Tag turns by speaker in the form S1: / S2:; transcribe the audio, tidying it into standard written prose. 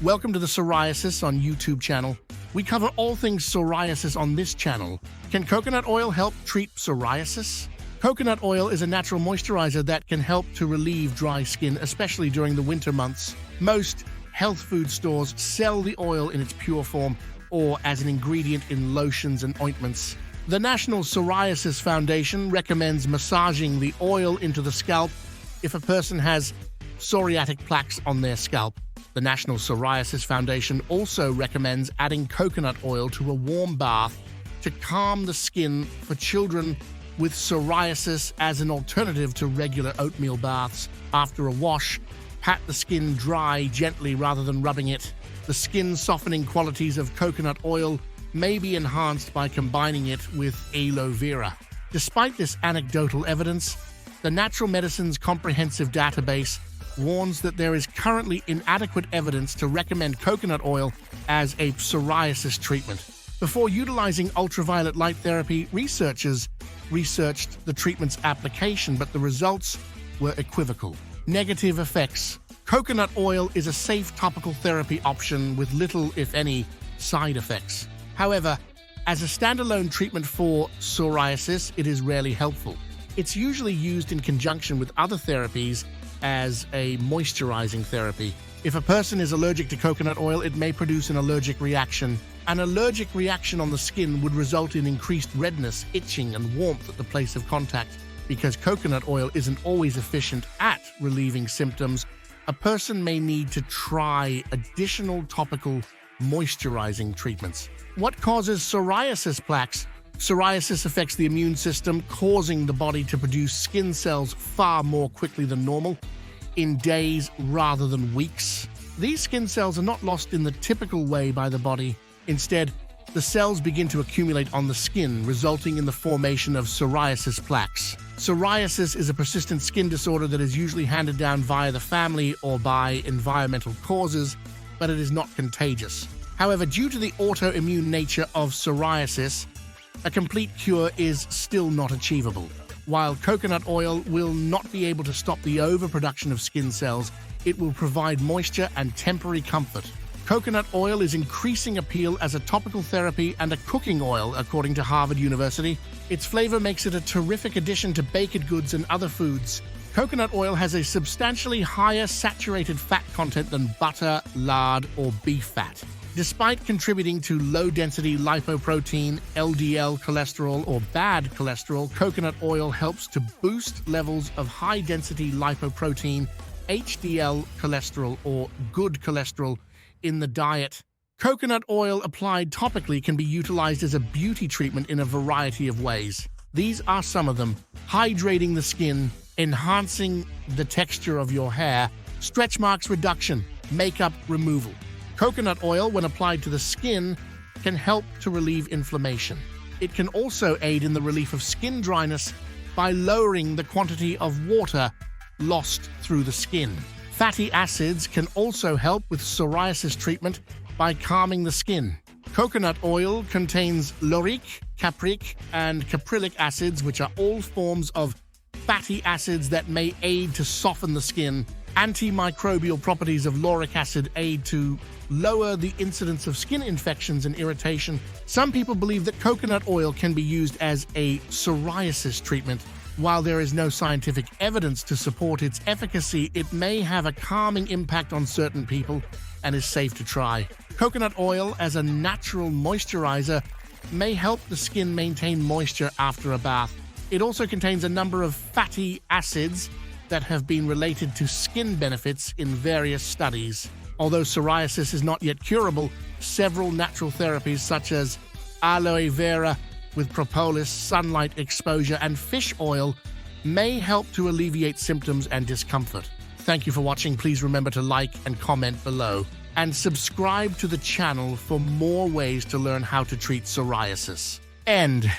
S1: Welcome to the Psoriasis on YouTube channel. We cover all things psoriasis on this channel. Can coconut oil help treat psoriasis? Coconut oil is a natural moisturizer that can help to relieve dry skin, especially during the winter months. Most health food stores sell the oil in its pure form or as an ingredient in lotions and ointments. The National Psoriasis Foundation recommends massaging the oil into the scalp if a person has psoriatic plaques on their scalp. The National Psoriasis Foundation also recommends adding coconut oil to a warm bath to calm the skin for children with psoriasis as an alternative to regular oatmeal baths. After a wash, pat the skin dry gently rather than rubbing it. The skin softening qualities of coconut oil may be enhanced by combining it with aloe vera. Despite this anecdotal evidence, the Natural Medicine's comprehensive database warns that there is currently inadequate evidence to recommend coconut oil as a psoriasis treatment. Before utilizing ultraviolet light therapy, researchers researched the treatment's application, but the results were equivocal. Negative effects. Coconut oil is a safe topical therapy option with little, if any, side effects. However, as a standalone treatment for psoriasis, it is rarely helpful. It's usually used in conjunction with other therapies as a moisturizing therapy. If a person is allergic to coconut oil, it may produce an allergic reaction. An allergic reaction on the skin would result in increased redness, itching, and warmth at the place of contact. Because coconut oil isn't always efficient at relieving symptoms, a person may need to try additional topical moisturizing treatments. What causes psoriasis plaques? Psoriasis affects the immune system, causing the body to produce skin cells far more quickly than normal, in days rather than weeks. These skin cells are not lost in the typical way by the body. Instead, the cells begin to accumulate on the skin, resulting in the formation of psoriasis plaques. Psoriasis is a persistent skin disorder that is usually handed down via the family or by environmental causes, but it is not contagious. However, due to the autoimmune nature of psoriasis, a complete cure is still not achievable. While coconut oil will not be able to stop the overproduction of skin cells, it will provide moisture and temporary comfort. Coconut oil is increasing appeal as a topical therapy and a cooking oil, according to Harvard University. Its flavor makes it a terrific addition to baked goods and other foods. Coconut oil has a substantially higher saturated fat content than butter, lard, or beef fat. Despite contributing to low-density lipoprotein, LDL cholesterol, or bad cholesterol, coconut oil helps to boost levels of high-density lipoprotein, HDL cholesterol, or good cholesterol in the diet. Coconut oil applied topically can be utilized as a beauty treatment in a variety of ways. These are some of them: hydrating the skin, enhancing the texture of your hair, stretch marks reduction, makeup removal. Coconut oil, when applied to the skin, can help to relieve inflammation. It can also aid in the relief of skin dryness by lowering the quantity of water lost through the skin. Fatty acids can also help with psoriasis treatment by calming the skin. Coconut oil contains lauric, capric, and caprylic acids, which are all forms of fatty acids that may aid to soften the skin. Antimicrobial properties of lauric acid aid to lower the incidence of skin infections and irritation. Some people believe that coconut oil can be used as a psoriasis treatment. While there is no scientific evidence to support its efficacy, it may have a calming impact on certain people and is safe to try. Coconut oil as a natural moisturizer may help the skin maintain moisture after a bath. It also contains a number of fatty acids that have been related to skin benefits in various studies. Although psoriasis is not yet curable, several natural therapies such as aloe vera with propolis, sunlight exposure, and fish oil may help to alleviate symptoms and discomfort. Thank you for watching. Please remember to like and comment below, and subscribe to the channel for more ways to learn how to treat psoriasis. End.